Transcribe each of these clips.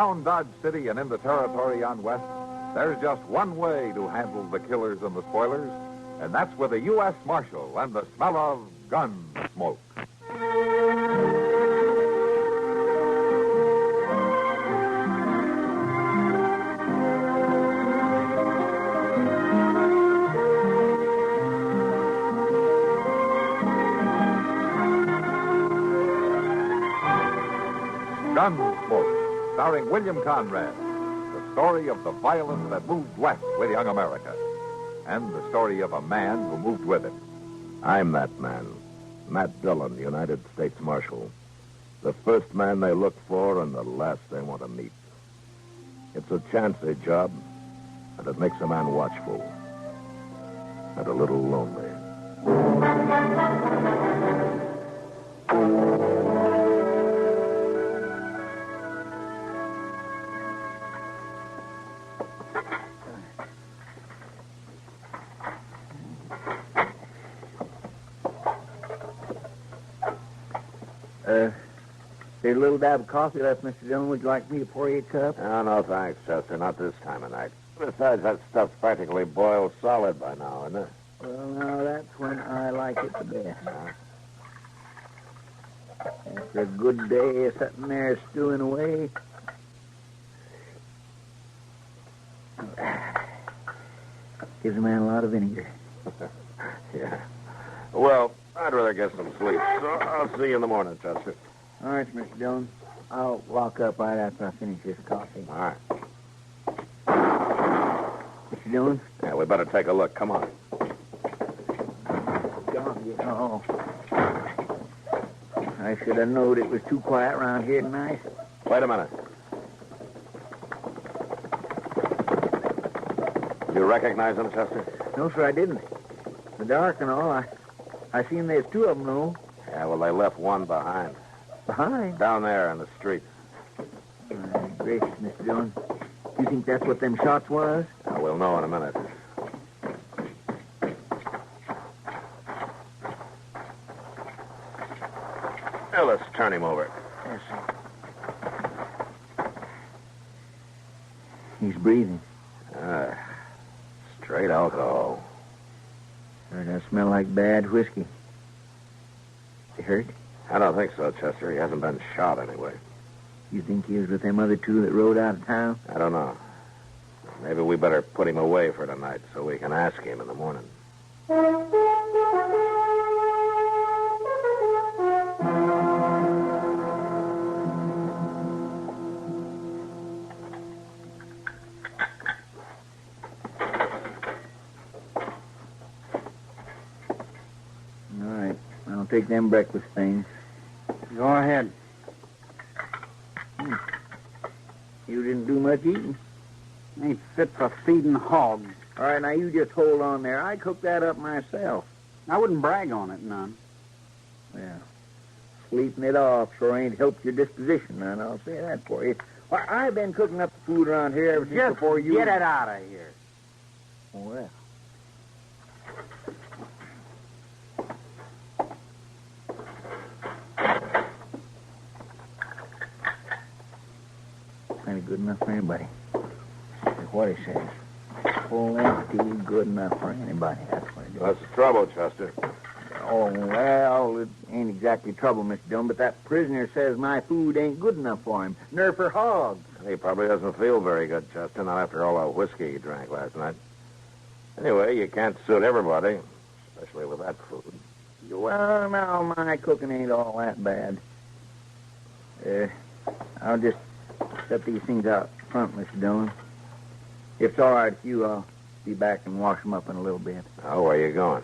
Around Dodge City and in the territory on west, there's just one way to handle the killers and the spoilers, and that's with a U.S. Marshal and the smell of gun smoke. Gunsmoke, starring William Conrad. The story of the violence that moved west with young America. And the story of a man who moved with it. I'm that man. Matt Dillon, United States Marshal. The first man they look for and the last they want to meet. It's a chancy job, and it makes a man watchful. And a little lonely. There's a little dab of coffee left, Mr. Dillon. Would you like me to pour you a cup? Oh, no, thanks, Chester. Not this time of night. Besides, that stuff's practically boiled solid by now, isn't it? Well, now, that's when I like it the best. After a good day of sitting there stewing away, gives a man a lot of vinegar. Yeah. Well, I'd rather get some sleep, so I'll see you in the morning, Chester. All right, Mr. Dillon. I'll walk up right after I finish this coffee. All right. Mr. Dillon? Yeah, we better take a look. Come on. Oh. I should have known it was too quiet around here tonight. Wait a minute. You recognize them, Chester? No, sir, I didn't. The dark and all, I seen there's two of them, though. Yeah, well, they left one behind. Behind? Down there in the street. My gracious, Mr. Dillon. You think that's what them shots was? We'll know in a minute. Now, let's turn him over. Yes, sir. He's breathing. Straight alcohol. Sure does smell like bad whiskey. He hurt? I don't think so, Chester. He hasn't been shot anyway. You think he was with them other two that rode out of town? I don't know. Maybe we better put him away for tonight so we can ask him in the morning. All right. I'll take them breakfast things. Go ahead. You didn't do much eating. Ain't fit for feeding hogs. All right, now you just hold on there. I cooked that up myself. I wouldn't brag on it none. Well, sleeping it off sure ain't helped your disposition, none. I'll say that for you. Why, I've been cooking up the food around here ever since Just before you... get it out of here. Well. Ain't good enough for anybody. That's what he says. Full empty, good enough for anybody. That's what it is. That's the trouble, Chester. Oh, well, it ain't exactly trouble, Mr. Dillon, but that prisoner says my food ain't good enough for him. Nor for hogs. He probably doesn't feel very good, Chester, not after all that whiskey he drank last night. Anyway, you can't suit everybody, especially with that food. Well, now, my cooking ain't all that bad. I'll just set these things out front, Mr. Dillon. If it's all right with you, I'll be back and wash them up in a little bit. Oh, where you going?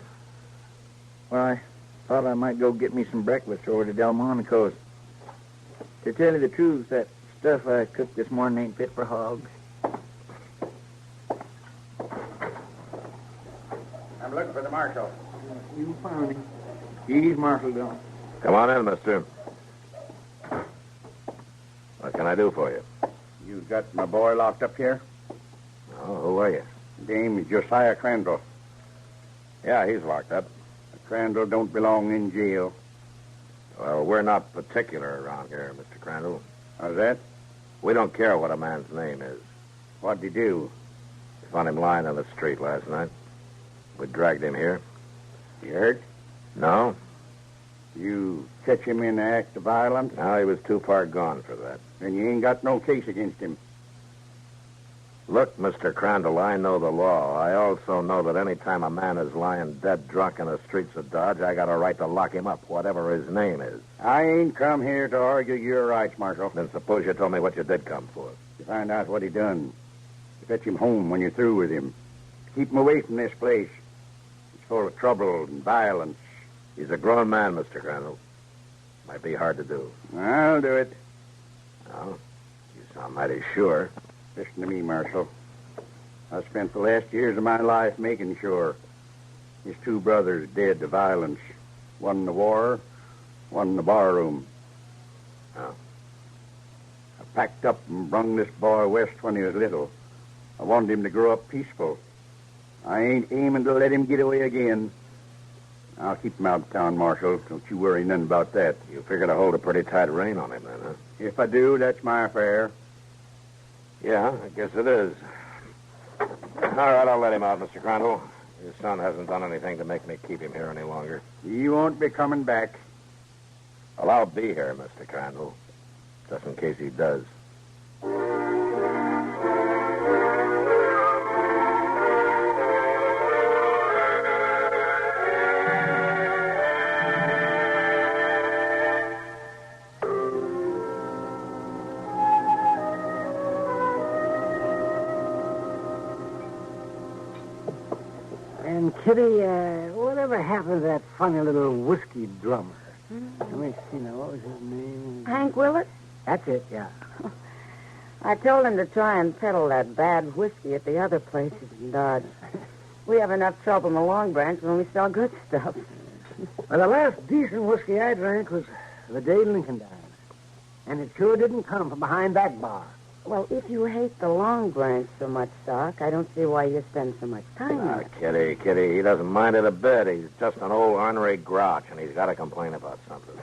Well, I thought I might go get me some breakfast over to Delmonico's. To tell you the truth, that stuff I cooked this morning ain't fit for hogs. I'm looking for the marshal. You found him. He's Marshal Dillon. Come on in, mister. What can I do for you? You got my boy locked up here? Oh, who are you? Name is Josiah Crandall. Yeah, he's locked up. Crandall don't belong in jail. Well, we're not particular around here, Mr. Crandall. How's that? We don't care what a man's name is. What'd he do? We found him lying on the street last night. We dragged him here. You hurt? No? You catch him in the act of violence? No, he was too far gone for that. Then you ain't got no case against him. Look, Mr. Crandall, I know the law. I also know that any time a man is lying dead drunk in the streets of Dodge, I got a right to lock him up, whatever his name is. I ain't come here to argue your rights, Marshal. Then suppose you told me what you did come for. To find out what he done. To fetch him home when you're through with him. Keep him away from this place. It's full of trouble and violence. He's a grown man, Mr. Crandall. Might be hard to do. I'll do it. No? You sound mighty sure. Listen to me, Marshal. I spent the last years of my life making sure. His two brothers dead to violence. One in the war, one in the barroom. Oh. I packed up and brung this boy west when he was little. I wanted him to grow up peaceful. I ain't aiming to let him get away again. I'll keep him out of town, Marshal. Don't you worry none about that. You figure to hold a pretty tight rein on him, then, huh? If I do, that's my affair. Yeah, I guess it is. All right, I'll let him out, Mr. Crandall. His son hasn't done anything to make me keep him here any longer. He won't be coming back. Well, I'll be here, Mr. Crandall, just in case he does. And, Kitty, whatever happened to that funny little whiskey drummer? Let me see now. What was his name? Hank Willett? That's it, yeah. I told him to try and peddle that bad whiskey at the other places in Dodge. We have enough trouble in the Long Branch when we sell good stuff. Well, the last decent whiskey I drank was the day Lincoln died. And it sure didn't come from behind that bar. Well, if you hate the Long Branch so much, Doc, I don't see why you spend so much time there. Kitty, he doesn't mind it a bit. He's just an old ornery grouch, and he's got to complain about something.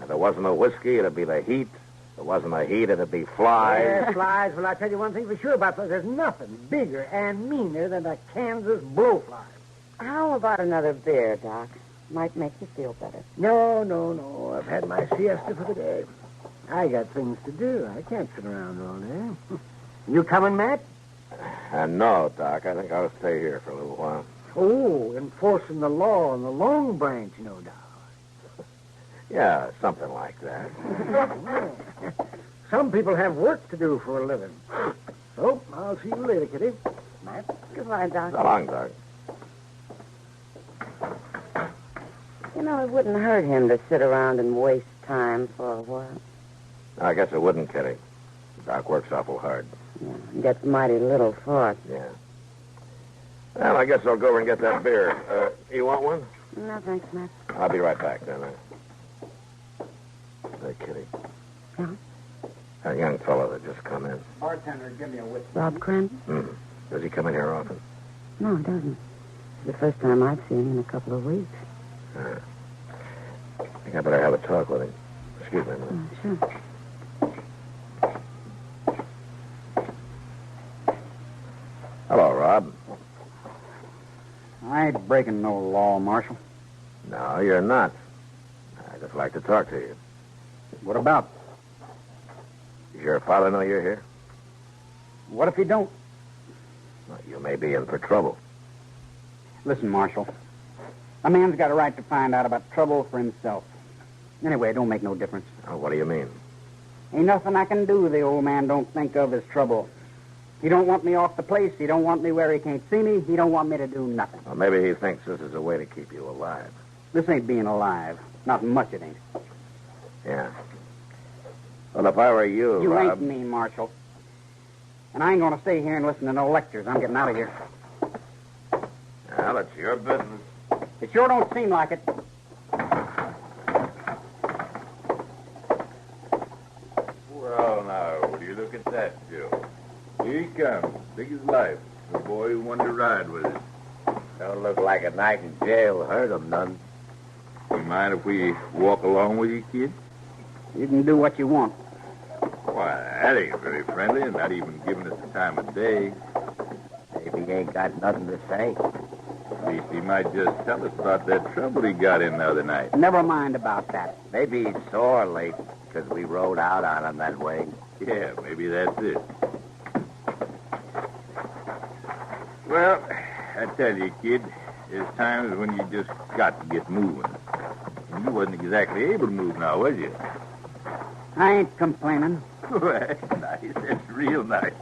If it wasn't the whiskey, it'd be the heat. If it wasn't the heat, it'd be flies. Yeah, flies. Well, I'll tell you one thing for sure about those. There's nothing bigger and meaner than a Kansas blowfly. How about another beer, Doc? Might make you feel better. No. I've had my siesta for the day. I got things to do. I can't sit around all day. You coming, Matt? No, Doc. I think I'll stay here for a little while. Oh, enforcing the law on the Long Branch, no doubt. Yeah, something like that. Some people have work to do for a living. So, I'll see you later, Kitty. Matt? Goodbye, Doc. So long, Doc. You know, it wouldn't hurt him to sit around and waste time for a while. I guess it wouldn't, Kitty. Doc works awful hard. Yeah, gets mighty little for it. Yeah. Well, I guess I'll go over and get that beer. You want one? No, thanks, Matt. I'll be right back, then. Hey, Kitty. Yeah? That young fellow that just come in. Bartender, give me a whiskey. Rob Crandall? Does he come in here often? No, he doesn't. It's the first time I've seen him in a couple of weeks. I think I better have a talk with him. Excuse me a minute. Sure. Hello, Rob. I ain't breaking no law, Marshal. No, you're not. I'd just like to talk to you. What about? Does your father know you're here? What if he don't? Well, you may be in for trouble. Listen, Marshal. A man's got a right to find out about trouble for himself. Anyway, it don't make no difference. Oh, what do you mean? Ain't nothing I can do the old man don't think of as trouble. He don't want me off the place. He don't want me where he can't see me. He don't want me to do nothing. Well, maybe he thinks this is a way to keep you alive. This ain't being alive. Not much it ain't. Yeah. Well, if I were you, You Rob... ain't mean, Marshal. And I ain't going to stay here and listen to no lectures. I'm getting out of here. Well, it's your business. It sure don't seem like it. Well, now, what do you look at that, Joe? Here he comes, big as life. The boy who wanted to ride with us. Don't look like a night in jail hurt him none. You mind if we walk along with you, kid? You can do what you want. why, that ain't very friendly, and not even giving us the time of day. Maybe he ain't got nothing to say. At least he might just tell us about that trouble he got in the other night. Never mind about that. Maybe he's sore late because we rode out on him that way. Yeah, maybe that's it. Well, I tell you, kid, there's times when you just got to get moving. And you wasn't exactly able to move now, was you? I ain't complaining. Well, nice. That's real nice.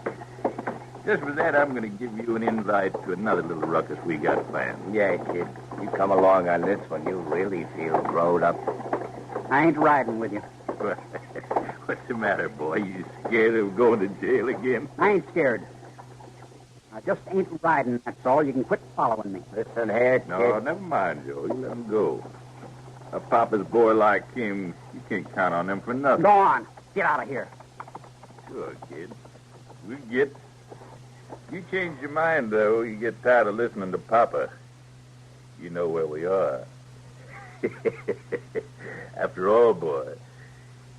Just for that, I'm going to give you an invite to another little ruckus we got planned. Yeah, kid. You come along on this when you really feel growed up. I ain't riding with you. What's the matter, boy? You scared of going to jail again? I ain't scared. I just ain't riding, that's all. You can quit following me. Listen here, kid. No, never mind, Joe. You let him go. A papa's boy like him, you can't count on him for nothing. Go on. Get out of here. Sure, kid. We'll get. You change your mind, though. You get tired of listening to Papa. You know where we are. After all, boy,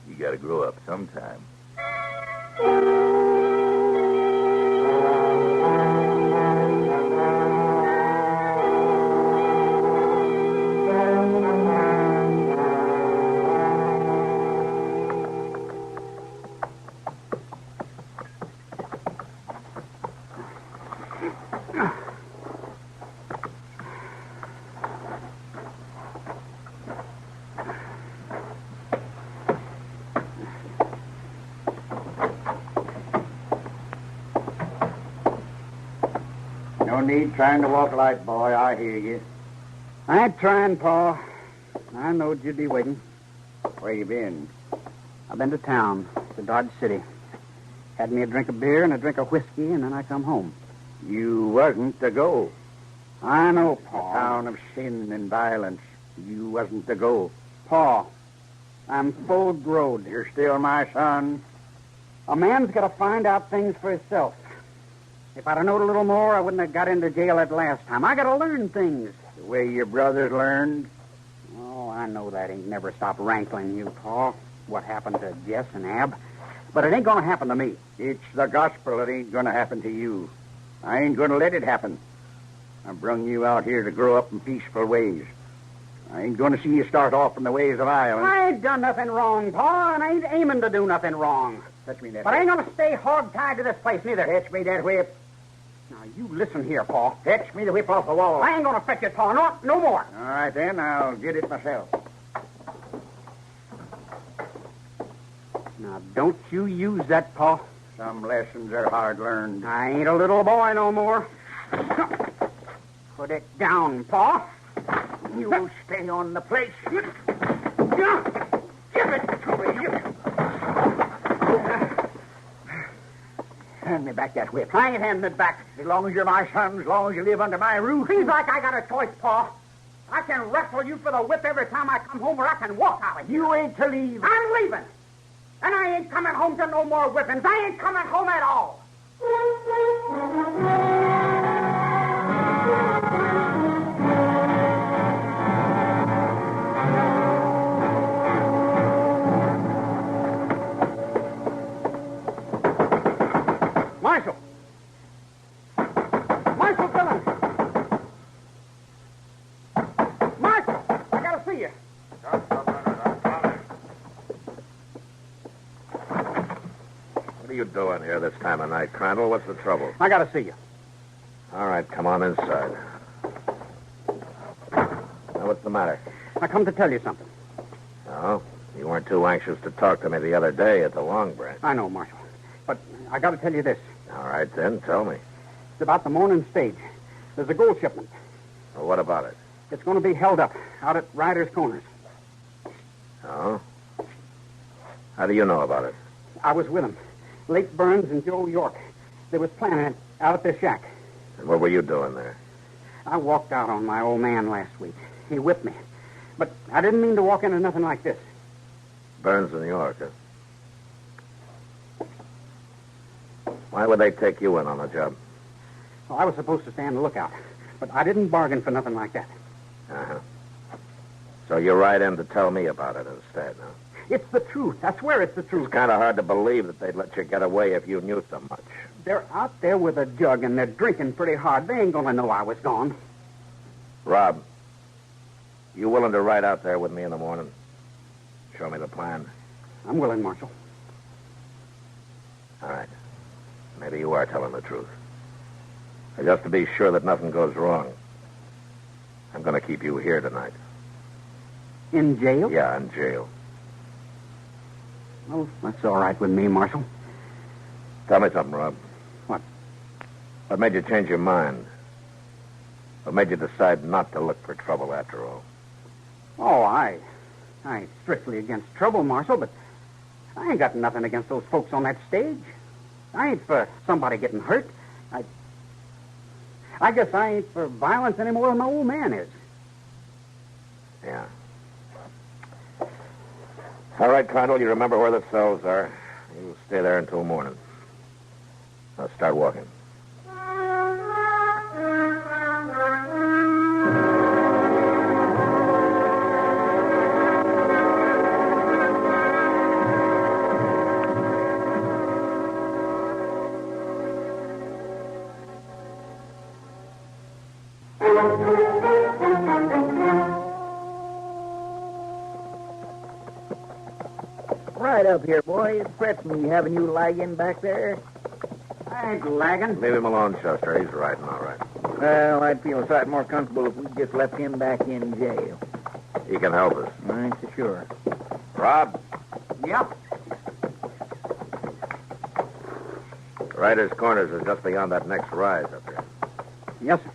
you got to grow up sometime. No need trying to walk light, boy. I hear you. I ain't trying, Pa. I knowed you'd be waiting. Where you been? I've been to town, to Dodge City. Had me a drink of beer and a drink of whiskey, and then I come home. You wasn't to go. I know, A Pa. town of sin and violence. You wasn't to go. Pa, I'm full growed. You're still my son. A man's got to find out things for himself. If I'd have known a little more, I wouldn't have got into jail that last time. I got to learn things. The way your brothers learned. Oh, I know that ain't never stopped rankling you, Pa. What happened to Jess and Ab. But it ain't going to happen to me. It's the gospel that ain't going to happen to you. I ain't going to let it happen. I brung you out here to grow up in peaceful ways. I ain't going to see you start off in the ways of violence. I ain't done nothing wrong, Pa, and I ain't aiming to do nothing wrong. Touch me that But I whip. ain't going to stay hog-tied to this place, neither. Touch me that whip. Now, you listen here, Pa. Fetch me the whip off the wall. I ain't going to fetch it, Pa. No more. All right, then. I'll get it myself. Now, don't you use that, Pa. Some lessons are hard learned. I ain't a little boy no more. Put it down, Pa. You stay on the place. Give it to me. Hand me back that whip. I ain't handing it back. As long as you're my son, as long as you live under my roof. Seems like I got a choice, Pa. I can wrestle you for the whip every time I come home, or I can walk out of here. You ain't to leave. I'm leaving. And I ain't coming home to no more whippings. I ain't coming home at all. Marshal! Marshal Dillon! Marshal! I gotta see you. What are you doing here this time of night, Crandall? What's the trouble? I gotta see you. All right, come on inside. Now, what's the matter? I come to tell you something. Oh, you weren't too anxious to talk to me the other day at the Long Branch. I know, Marshal. But I gotta tell you this. All right, then, tell me. It's about the morning stage. There's a gold shipment. Well, what about it? It's going to be held up out at Ryder's Corners. Oh? How do you know about it? I was with them. Lake Burns and Joe York. They was planning it out at their shack. And what were you doing there? I walked out on my old man last week. He whipped me. But I didn't mean to walk into nothing like this. Burns in New York, huh? Why would they take you in on the job? Well, I was supposed to stand the lookout. But I didn't bargain for nothing like that. Uh-huh. So you ride in to tell me about it instead, huh? It's the truth. I swear it's the truth. It's kind of hard to believe that they'd let you get away if you knew so much. They're out there with a jug, and they're drinking pretty hard. They ain't going to know I was gone. Rob, you willing to ride out there with me in the morning? Show me the plan. I'm willing, Marshal. All right. Maybe you are telling the truth. But just to be sure that nothing goes wrong, I'm going to keep you here tonight. In jail? Yeah, in jail. Well, that's all right with me, Marshal. Tell me something, Rob. What? What made you change your mind? What made you decide not to look for trouble after all? Oh, I ain't strictly against trouble, Marshal, but I ain't got nothing against those folks on that stage. I ain't for somebody getting hurt. I guess I ain't for violence any more than my old man is. Yeah. All right, Crandall, you remember where the cells are. You stay there until morning. Now start walking. Right up here, boy. It frets me having you lagging back there. I ain't lagging. Leave him alone, Chester. He's riding all right. Well, I'd feel a sight more comfortable if we just left him back in jail. He can help us. I ain't so sure. Rob, Yep. Ryder's Corners is just beyond that next rise up there. Yes, sir.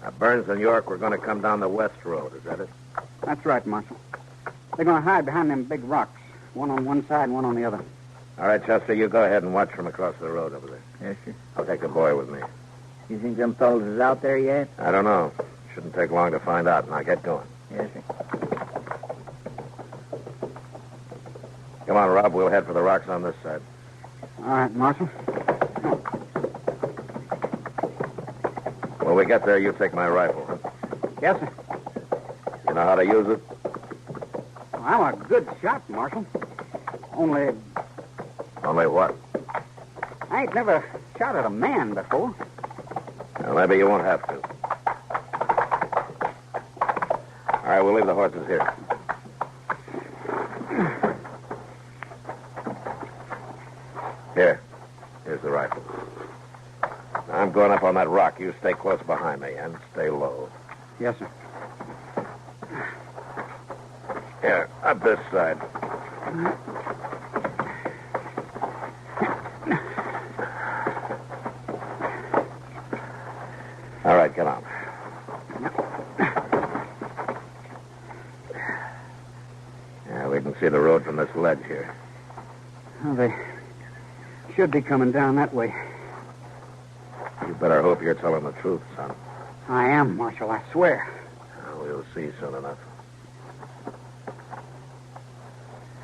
Now, Burns and York, we're going to come down the west road. Is that it? That's right, Marshal. They're going to hide behind them big rocks. One on one side and one on the other. All right, Chester, you go ahead and watch from across the road over there. Yes, sir. I'll take the boy with me. You think them fellas is out there yet? I don't know. Shouldn't take long to find out. Now get going. Yes, sir. Come on, Rob. We'll head for the rocks on this side. All right, Marshal. When we get there, you take my rifle, huh? Yes, sir. You know how to use it? I'm a good shot, Marshal. Only Only what? I ain't never shot at a man before. Well, maybe you won't have to. All right, we'll leave the horses here. Here's the rifle. Now, I'm going up on that rock. You stay close behind me and stay low. Yes, sir. Here, up this side. All right, get on. Yeah, we can see the road from this ledge here. Well, they should be coming down that way. You better hope you're telling the truth, son. I am, Marshal, I swear. Well, we'll see soon enough.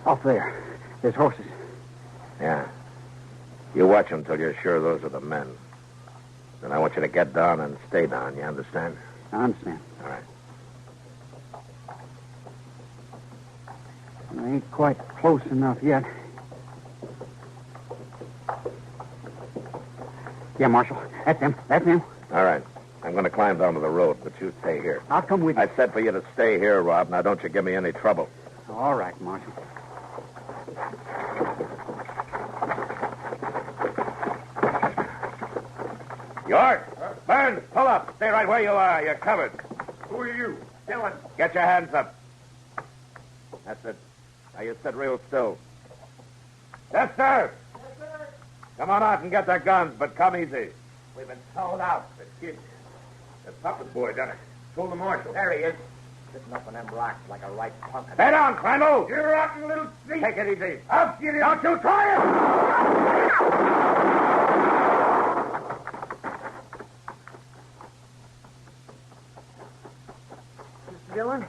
Off there. There's horses. Yeah. You watch them till you're sure those are the men. Then I want you to get down and stay down, you understand? I understand. All right. I ain't quite close enough yet. Yeah, Marshal. That's him. That's him. All right. I'm going to climb down to the road, but you stay here. I'll come with you. I said for you to stay here, Rob. Now, don't you give me any trouble. All right, Marshal. York! Burns, pull up. Stay right where you are. You're covered. Who are you? Dylan, get your hands up. That's it. Now you sit real still. Yes, sir. Yes, sir. Come on out and get their guns, but come easy. We've been sold out. The kid. The puppet boy done it. Told the marshal. There he is. Sitting up on them rocks like a right punk. Stay down, Crandall. You rotten little thief. Take it easy. I'll get him. Don't you try it! Mr. Dillon?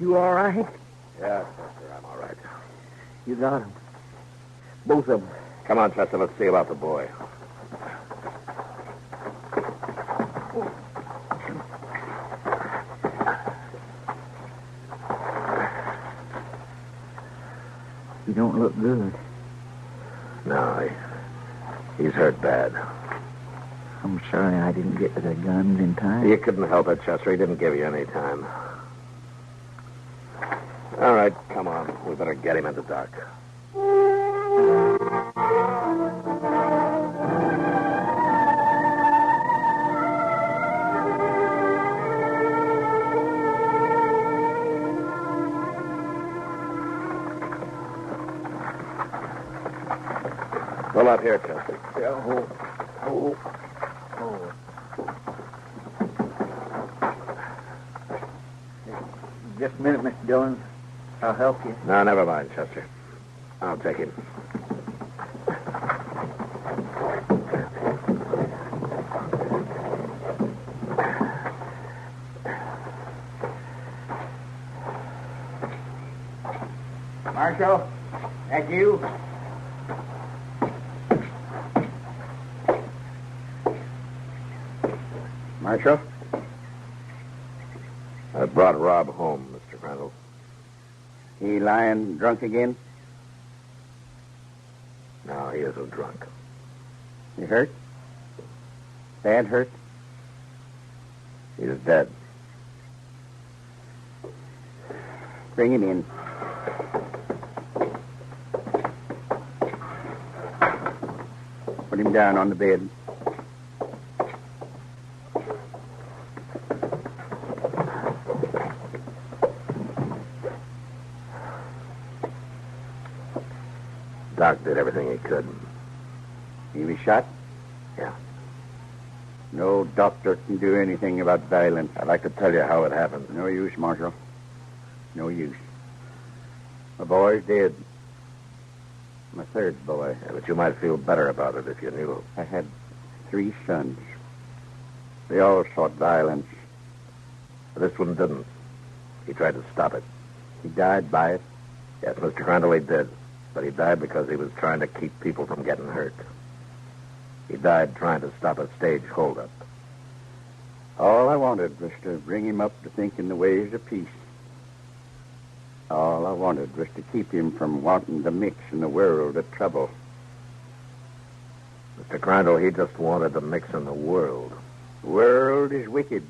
You all right? Yeah, Chester, I'm all right. You got him. Both of them. Come on, Chester, let's see about the boy. don't look good. No, he's hurt bad. I'm sorry I didn't get to the guns in time. You couldn't help it, Chester. He didn't give you any time. All right, come on. We better get him into dock. Pull up here, Chester. Yeah, oh. Just a minute, Mr. Dillon. I'll help you. No, never mind, Chester. I'll take him. Marshal, that you? Marshal? I brought Rob home, Mr. Crandall. He lying drunk again? No, he isn't drunk. He hurt? Bad hurt? He's dead. Bring him in. Put him down on the bed. Doc did everything he could. He was shot? Yeah. No doctor can do anything about violence. I'd like to tell you how it happened. No use, Marshal. No use. My boy's dead. My third boy. Yeah, but you might feel better about it if you knew. I had 3 sons. They all sought violence. But this one didn't. He tried to stop it. He died by it. Yes, Mr. Crandall, he did. But he died because he was trying to keep people from getting hurt. He died trying to stop a stage holdup. All I wanted was to bring him up to think in the ways of peace. All I wanted was to keep him from wanting to mix in the world of trouble. Mr. Crandall, he just wanted to mix in the world. The world is wicked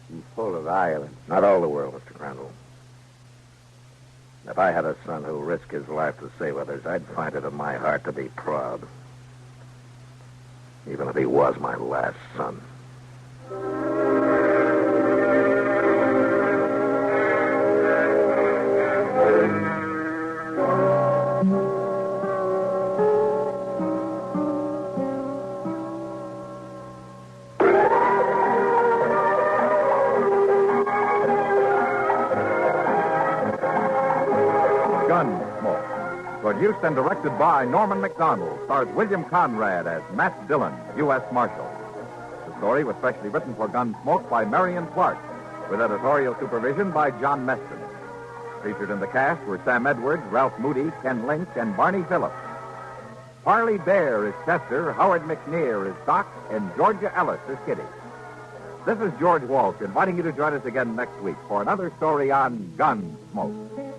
and full of violence. Not all the world, Mr. Crandall. If I had a son who risked his life to save others, I'd find it in my heart to be proud. Even if he was my last son. Gunsmoke. Produced and directed by Norman MacDonald, stars William Conrad as Matt Dillon, U.S. Marshal. The story was specially written for Gunsmoke by Marion Clark, with editorial supervision by John Meston. Featured in the cast were Sam Edwards, Ralph Moody, Ken Lynch, and Barney Phillips. Harley Bear is Chester, Howard McNear is Doc, and Georgia Ellis is Kitty. This is George Walsh inviting you to join us again next week for another story on Gunsmoke.